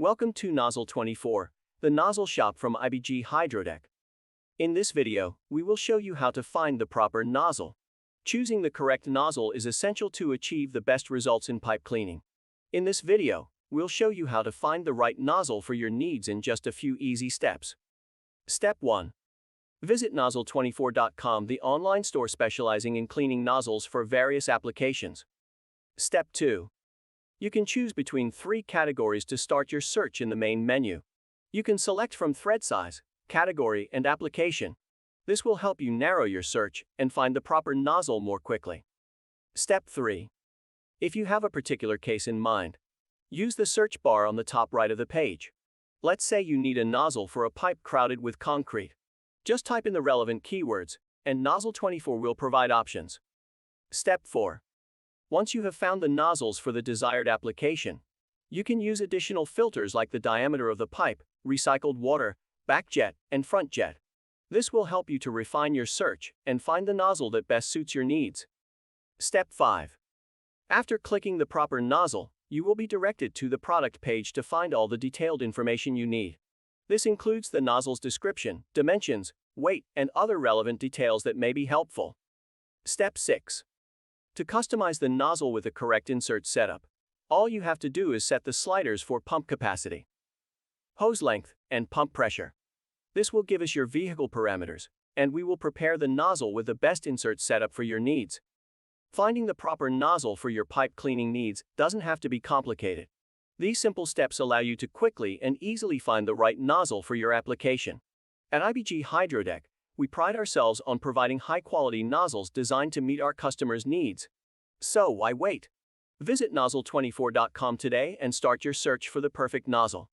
Welcome to Nozzle24, the nozzle shop from HydroTech. In this video, we will show you how to find the proper nozzle. Choosing the correct nozzle is essential to achieve the best results in pipe cleaning. In this video, we'll show you how to find the right nozzle for your needs in just a few easy steps. Step 1. Visit nozzle24.com, the online store specializing in cleaning nozzles for various applications. Step 2. You can choose between 3 categories to start your search in the main menu. You can select from thread size, category, and application. This will help you narrow your search and find the proper nozzle more quickly. Step 3. If you have a particular case in mind, use the search bar on the top right of the page. Let's say you need a nozzle for a pipe crowded with concrete. Just type in the relevant keywords, and Nozzle24 will provide options. Step 4. Once you have found the nozzles for the desired application, you can use additional filters like the diameter of the pipe, recycled water, back jet, and front jet. This will help you to refine your search and find the nozzle that best suits your needs. Step 5. After clicking the proper nozzle, you will be directed to the product page to find all the detailed information you need. This includes the nozzle's description, dimensions, weight, and other relevant details that may be helpful. Step 6. To customize the nozzle with the correct insert setup, all you have to do is set the sliders for pump capacity, hose length, and pump pressure. This will give us your vehicle parameters, and we will prepare the nozzle with the best insert setup for your needs. Finding the proper nozzle for your pipe cleaning needs doesn't have to be complicated. These simple steps allow you to quickly and easily find the right nozzle for your application. At HydroTech, we pride ourselves on providing high-quality nozzles designed to meet our customers' needs. So why wait? Visit nozzle24.com today and start your search for the perfect nozzle.